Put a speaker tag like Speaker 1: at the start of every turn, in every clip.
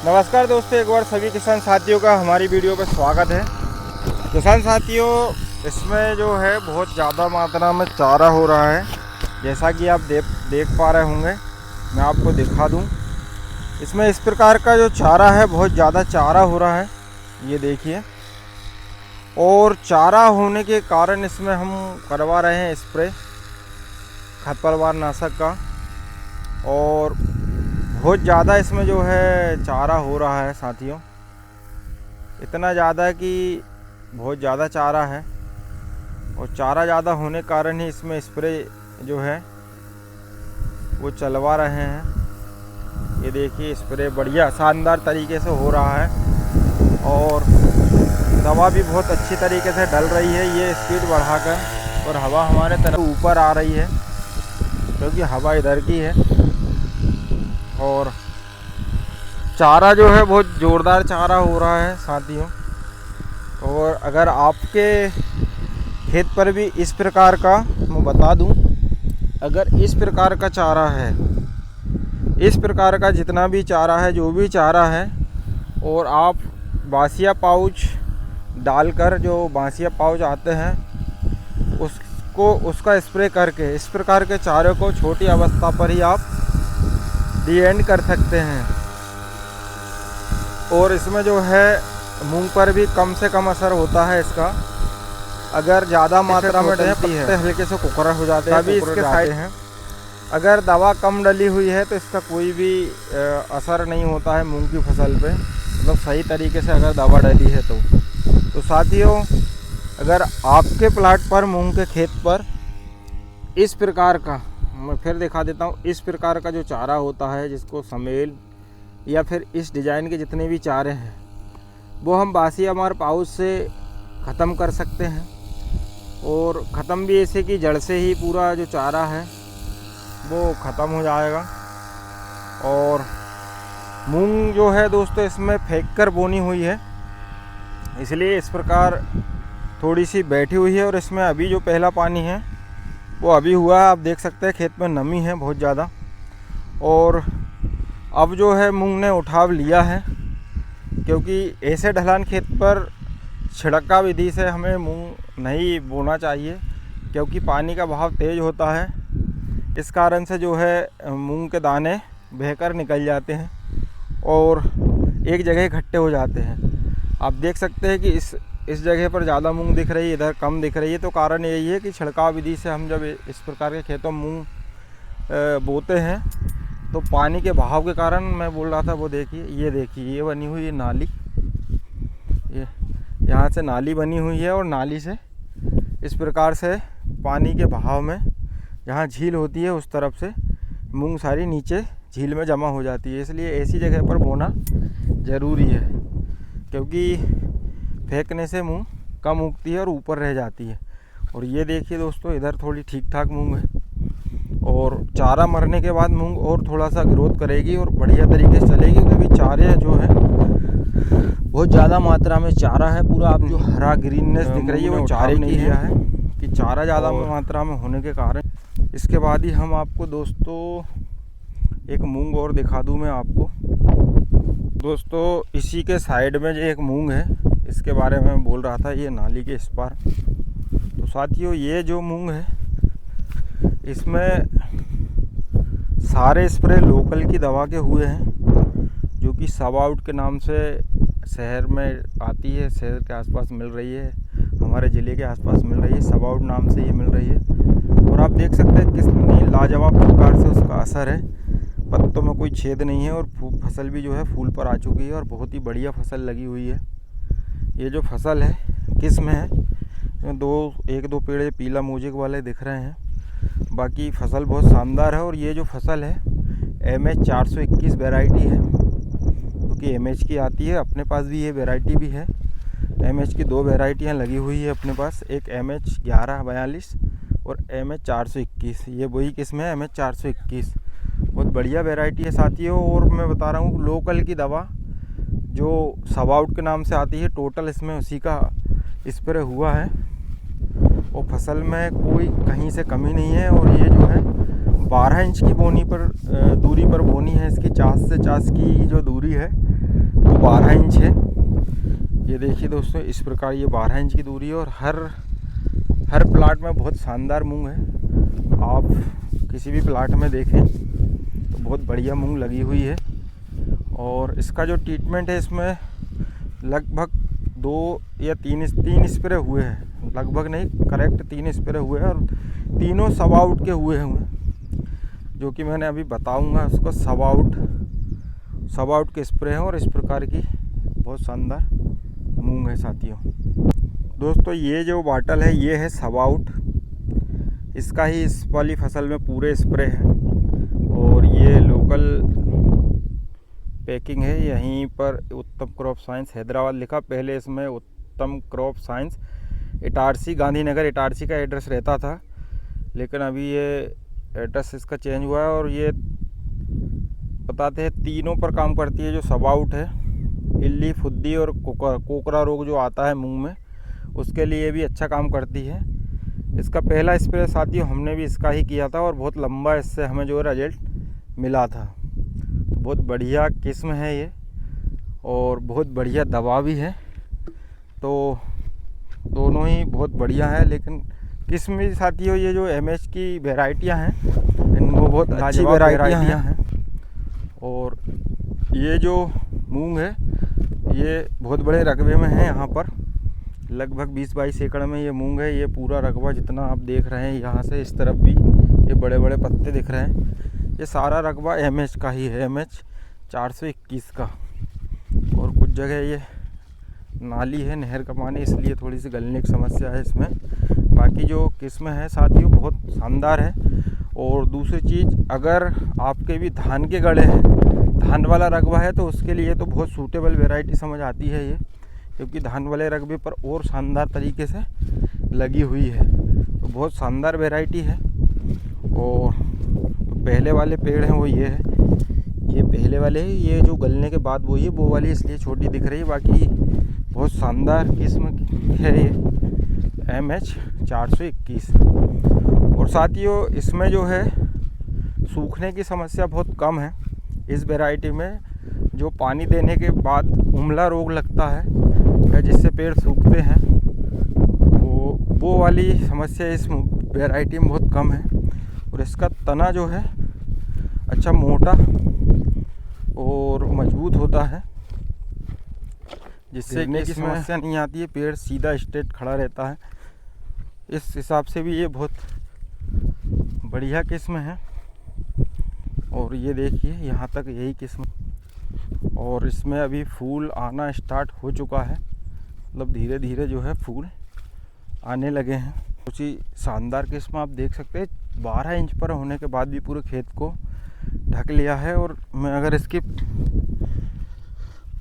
Speaker 1: नमस्कार दोस्तों, एक बार सभी किसान साथियों का हमारी वीडियो पर स्वागत है। किसान साथियों, इसमें जो है बहुत ज़्यादा मात्रा में चारा हो रहा है। जैसा कि आप देख पा रहे होंगे, मैं आपको दिखा दूं। इसमें इस प्रकार का जो चारा है, बहुत ज़्यादा चारा हो रहा है, ये देखिए। और चारा होने के कारण इसमें हम करवा रहे हैं स्प्रे खरपतवार नाशक का। और बहुत ज़्यादा इसमें जो है चारा हो रहा है साथियों, इतना ज़्यादा कि बहुत ज़्यादा चारा है। और चारा ज़्यादा होने के कारण ही इसमें स्प्रे जो है वो चलवा रहे हैं। ये देखिए, स्प्रे बढ़िया शानदार तरीके से हो रहा है और दवा भी बहुत अच्छी तरीके से डल रही है। ये स्पीड बढ़ाकर, और हवा हमारे तरफ ऊपर आ रही है क्योंकि हवा इधर की है। और चारा जो है बहुत ज़ोरदार चारा हो रहा है साथियों। और अगर आपके खेत पर भी इस प्रकार का, मैं बता दूं, अगर इस प्रकार का चारा है, इस प्रकार का जितना भी चारा है, जो भी चारा है, और आप बासिया पाउच डालकर, जो बासिया पाउच आते हैं, उसका स्प्रे करके इस प्रकार के चारे को छोटी अवस्था पर ही आप दी एंड कर सकते हैं। और इसमें जो है मूंग पर भी कम से कम असर होता है इसका। अगर ज़्यादा मात्रा में डलती है, हल्के से कुकरा हो जाते हैं, तभी इसके साइड हैं। अगर दवा कम डली हुई है तो इसका कोई भी असर नहीं होता है मूंग की फसल पे, मतलब सही तरीके से अगर दवा डली है तो साथियों, अगर आपके प्लाट पर, मूंग के खेत पर इस प्रकार का, मैं फिर दिखा देता हूँ, इस प्रकार का जो चारा होता है, जिसको समेल या फिर इस डिज़ाइन के जितने भी चारे हैं, वो हम बासिया मार पाउच से ख़त्म कर सकते हैं। और ख़त्म भी ऐसे कि जड़ से ही पूरा जो चारा है वो ख़त्म हो जाएगा। और मूंग जो है दोस्तों, इसमें फेंक कर बोनी हुई है, इसलिए इस प्रकार थोड़ी सी बैठी हुई है। और इसमें अभी जो पहला पानी है वो अभी हुआ है, आप देख सकते हैं खेत में नमी है बहुत ज़्यादा। और अब जो है मूंग ने उठाव लिया है, क्योंकि ऐसे ढलान खेत पर छिड़काव विधि से हमें मूंग नहीं बोना चाहिए, क्योंकि पानी का बहाव तेज़ होता है। इस कारण से जो है मूंग के दाने बहकर निकल जाते हैं और एक जगह इकट्ठे हो जाते हैं। आप देख सकते हैं कि इस जगह पर ज़्यादा मूंग दिख रही है, इधर कम दिख रही है। तो कारण यही है कि छिड़काव विधि से हम जब इस प्रकार के खेतों में मूंग बोते हैं तो पानी के बहाव के कारण, मैं बोल रहा था, वो देखिए, ये बनी हुई है नाली, ये यहाँ से नाली बनी हुई है। और नाली से इस प्रकार से पानी के बहाव में, जहाँ झील होती है उस तरफ से मूंग सारी नीचे झील में जमा हो जाती है। इसलिए ऐसी जगह पर बोना ज़रूरी है, क्योंकि फेंकने से मूंग कम उगती है और ऊपर रह जाती है। और ये देखिए दोस्तों, इधर थोड़ी ठीक ठाक मूंग है, और चारा मरने के बाद मूंग और थोड़ा सा ग्रोथ करेगी और बढ़िया तरीके से चलेगी, क्योंकि चारे जो है बहुत ज़्यादा मात्रा में चारा है। पूरा आप जो हरा ग्रीननेस दिख रही है वो चारे की है, कि चारा ज़्यादा मात्रा में होने के कारण। इसके बाद ही हम आपको दोस्तों एक मूंग और दिखा दूं मैं आपको। दोस्तों, इसी के साइड में जो एक मूंग है, इसके बारे में बोल रहा था, ये नाली के इस पार। तो साथियों, ये जो मूंग है, इसमें सारे स्प्रे लोकल की दवा के हुए हैं, जो कि सबाउट के नाम से शहर में आती है, शहर के आसपास मिल रही है, हमारे ज़िले के आसपास मिल रही है, सबाउट नाम से ये मिल रही है। और आप देख सकते हैं कितनी लाजवाब प्रकार से उसका असर है। पत्तों में कोई छेद नहीं है और फसल भी जो है फूल पर आ चुकी है और बहुत ही बढ़िया फसल लगी हुई है। ये जो फसल है, किस्म है, एक दो पेड़ पीला मोजेक वाले दिख रहे हैं, बाकी फसल बहुत शानदार है। और ये जो फसल है MH 421 वैरायटी है, क्योंकि MH की आती है, अपने पास भी ये वैरायटी भी है। MH की दो वैरायटियाँ लगी हुई है अपने पास, एक MH 1142 और MH 421। ये वही किस्म है, MH 421, बहुत बढ़िया वैरायटी है साथियों। और मैं बता रहा हूँ, लोकल की दवा जो सबाउट के नाम से आती है, टोटल इसमें उसी का स्प्रे हुआ है। और फसल में कोई कहीं से कमी नहीं है। और ये जो है 12 इंच की बोनी पर दूरी पर बोनी है इसकी, चास से चास की जो दूरी है वो 12 इंच है। ये देखिए दोस्तों, इस प्रकार ये 12 इंच की दूरी है और हर प्लाट में बहुत शानदार मूंग है। आप किसी भी प्लाट में देखें तो बहुत बढ़िया मूंग लगी हुई है। और इसका जो ट्रीटमेंट है, इसमें लगभग 2 या 3 स्प्रे हुए हैं, लगभग नहीं, करेक्ट 3 स्प्रे हुए हैं और तीनों सब आउट के हुए हैं, जो कि मैंने अभी बताऊंगा उसको। सब आउट के स्प्रे हैं और इस प्रकार की बहुत शानदार मूंग है साथियों। दोस्तों ये जो बाटल है ये है सब आउट, इसका ही इस वाली फसल में पूरे स्प्रे हैं और ये लोकल पैकिंग है। यहीं पर उत्तम क्रॉप साइंस हैदराबाद लिखा, पहले इसमें उत्तम क्रॉप साइंस इटारसी, गांधीनगर इटारसी का एड्रेस रहता था, लेकिन अभी ये एड्रेस इसका चेंज हुआ है। और ये बताते हैं तीनों पर काम करती है। जो सब आउट है, इल्ली, फुद्दी और कोकरा रोग जो आता है मूंग में, उसके लिए भी अच्छा काम करती है। इसका पहला स्प्रे साथियों हमने भी इसका ही किया था और बहुत लंबा इससे हमें जो रिजल्ट मिला था। तो बहुत बढ़िया किस्म है ये और बहुत बढ़िया दवा भी है, तो दोनों ही बहुत बढ़िया है। लेकिन किस्म भी साथियों, ये जो एमएच की वैरायटियां हैं, इनको बहुत अच्छी वैरायटियां हैं। और ये जो मूंग है ये बहुत बड़े रकबे में है। यहाँ पर लगभग 20-22 एकड़ में ये मूंग है। ये पूरा रकबा जितना आप देख रहे हैं, यहाँ से इस तरफ भी ये बड़े बड़े पत्ते दिख रहे हैं, ये सारा रकबा एमएच का ही है, एमएच 421 का। और कुछ जगह ये नाली है, नहर का पानी, इसलिए थोड़ी सी गलने की समस्या है इसमें। बाकी जो किस्म है साथियों बहुत शानदार है। और दूसरी चीज़, अगर आपके भी धान के गड़े हैं, धान वाला रकबा है, तो उसके लिए तो बहुत सूटेबल वैरायटी समझ आती है ये, क्योंकि धान वाले रकबे पर और शानदार तरीके से लगी हुई है। तो बहुत शानदार वैरायटी है। और पहले वाले पेड़ हैं वो ये है, ये पहले वाले हैं, ये जो गलने के बाद वो वाली इसलिए छोटी दिख रही है। बाकी बहुत शानदार किस्म है ये MH 421। और साथियों इसमें जो है सूखने की समस्या बहुत कम है इस वैरायटी में। जो पानी देने के बाद उमला रोग लगता है या जिससे पेड़ सूखते हैं, वो वाली समस्या इस वैरायटी में बहुत कम है। और इसका तना जो है अच्छा मोटा और मजबूत होता है, जिससे गिरने की समस्या नहीं आती है, पेड़ सीधा स्ट्रेट खड़ा रहता है। इस हिसाब से भी ये बहुत बढ़िया किस्म है। और ये देखिए यहाँ तक यही किस्म, और इसमें अभी फूल आना स्टार्ट हो चुका है, मतलब धीरे धीरे जो है फूल आने लगे हैं। कुछ ही शानदार किस्म आप देख सकते हैं, 12 इंच पर होने के बाद भी पूरे खेत को ढक लिया है। और मैं अगर इसके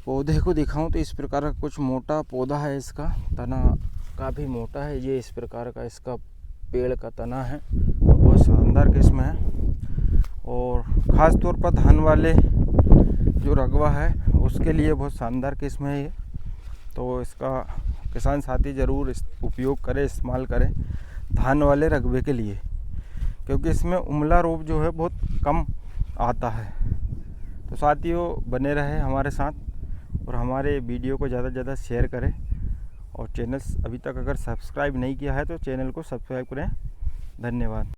Speaker 1: पौधे को दिखाऊं तो इस प्रकार का कुछ मोटा पौधा है, इसका तना काफ़ी मोटा है। ये इस प्रकार का इसका पेड़ का तना है, तो बहुत शानदार किस्म है। और ख़ास तौर पर धान वाले जो रकबा है उसके लिए बहुत शानदार किस्म है ये। तो इसका किसान साथी ज़रूर उपयोग करें, इस्तेमाल करें धान वाले रकबे के लिए, क्योंकि इसमें उमला रोग जो है बहुत कम आता है। तो साथियों बने रहे हमारे साथ और हमारे वीडियो को ज़्यादा से ज़्यादा शेयर करें। और चैनल अभी तक अगर सब्सक्राइब नहीं किया है तो चैनल को सब्सक्राइब करें। धन्यवाद।